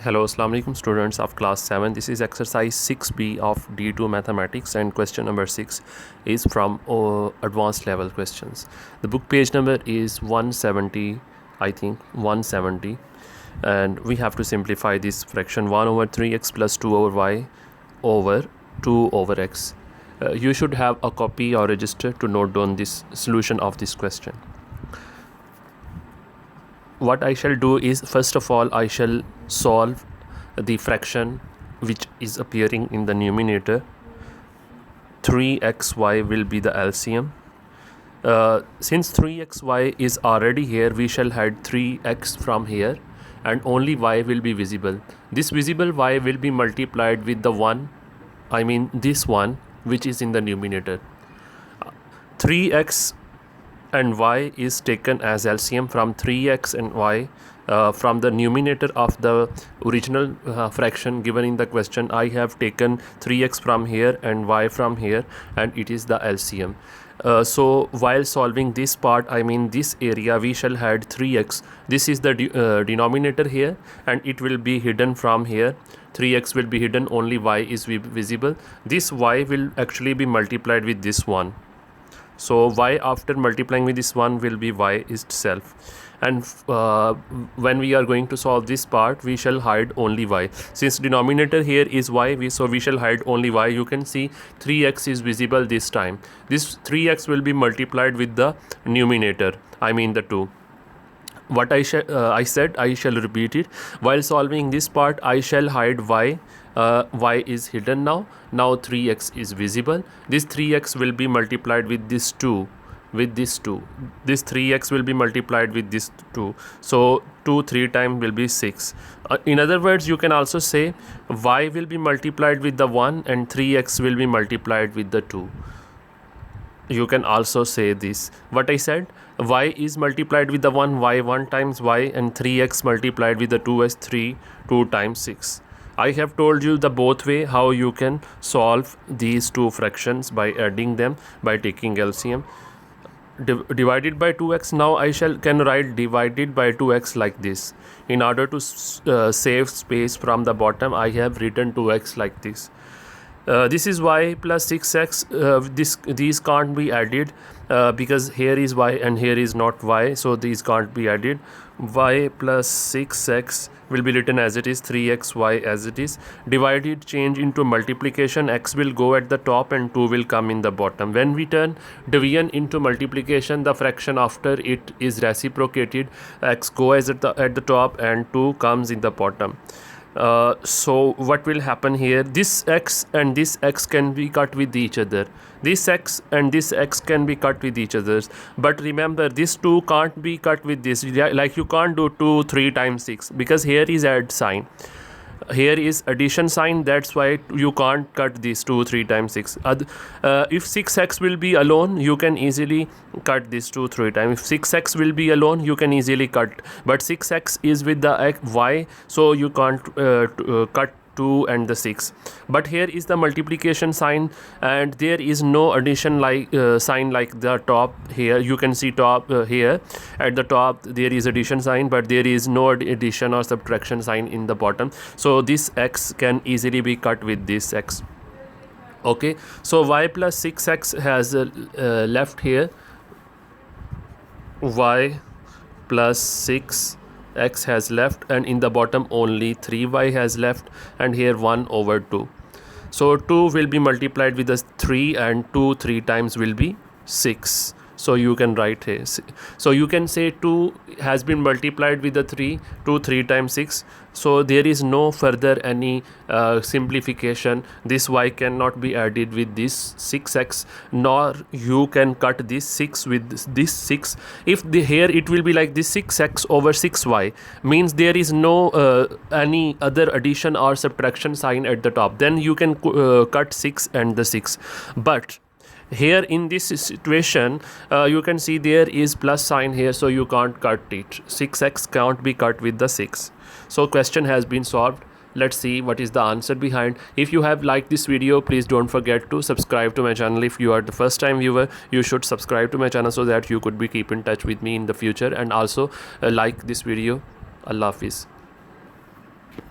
Hello, Assalamu alaikum students of class 7. This is exercise 6B of D2 mathematics and question number 6 is from advanced level questions. The book page number is 170, I think 170, and we have to simplify this fraction 1 over 3x plus 2 over y over 2 over x. You should have a copy or register to note down this solution of this question. What I shall do is, first of all, I shall solve the fraction which is appearing in the numerator. 3xy will be the LCM. Since 3xy is already here, we shall hide 3x from here and only y will be visible. This visible y will be multiplied with the one, I mean this one, which is in the numerator. 3x and y is taken as LCM from 3x and y from the numerator of the original fraction given in the question. I have taken 3x from here and y from here, and it is the LCM. So while solving this part, I mean this area, we shall add 3x. This is the denominator here, and it will be hidden from here. 3x will be hidden, only y is visible. This y will actually be multiplied with this one. So y after multiplying with this one will be y itself, and when we are going to solve this part, we shall hide only y. Since denominator here is y, so we shall hide only y. You can see 3x is visible this time. This 3x will be multiplied with the numerator, I mean the 2. What I said, I shall repeat it. While solving this part, I shall hide y. Y is hidden now. Now 3x is visible. This 3x will be multiplied with this 2. With this 2. This 3x will be multiplied with this 2. So 2 3 times will be 6. In other words, you can also say y will be multiplied with the 1 and 3x will be multiplied with the 2. You can also say this. What I said, y is multiplied with the 1, y 1 times y, and 3x multiplied with the 2 as 3, 2 times 6. I have told you the both way how you can solve these two fractions by adding them, by taking LCM. Divided by 2x, now I can write divided by 2x like this. In order to save space from the bottom, I have written 2x like this. This is y plus 6x. These can't be added because here is y and here is not y, so these can't be added. Y plus 6x will be written as it is, 3xy as it is. Divided change into multiplication, x will go at the top and 2 will come in the bottom. When we turn division into multiplication, the fraction after it is reciprocated. X goes at the top and 2 comes in the bottom. So what will happen here, this x and this x can be cut with each other. This x and this x can be cut with each other, but remember this 2 can't be cut with this. Like you can't do 2 3 times 6 because here is add sign, here is addition sign. That's why you can't cut this 2 3 times 6. If 6x will be alone, you can easily cut this 2 3 times. If 6x will be alone, you can easily cut, but 6x is with the y, so you can't cut 2 and the 6. But here is the multiplication sign, and there is no addition like sign like the top here. You can see top here at the top there is addition sign, but there is no addition or subtraction sign in the bottom. So this x can easily be cut with this x. Okay, so y plus 6x has left here. Y plus 6 x has left, and in the bottom only 3y has left, and here 1 over 2. So 2 will be multiplied with the 3, and 2 3 times will be 6. So you can write here. So you can say 2 has been multiplied with the 3, 2 3 times 6. So there is no further any simplification. This y cannot be added with this 6x, nor you can cut this 6 with this 6. If here it will be like this 6x over 6y, means there is no any other addition or subtraction sign at the top. Then you can cut 6 and the 6. But here in this situation, you can see there is plus sign here, so you can't cut it. 6x can't be cut with the 6. So question has been solved. Let's see what is the answer behind. If you have liked this video, please don't forget to subscribe to my channel. If you are the first time viewer, you should subscribe to my channel so that you could be keep in touch with me in the future, and also like this video. Allah Hafiz.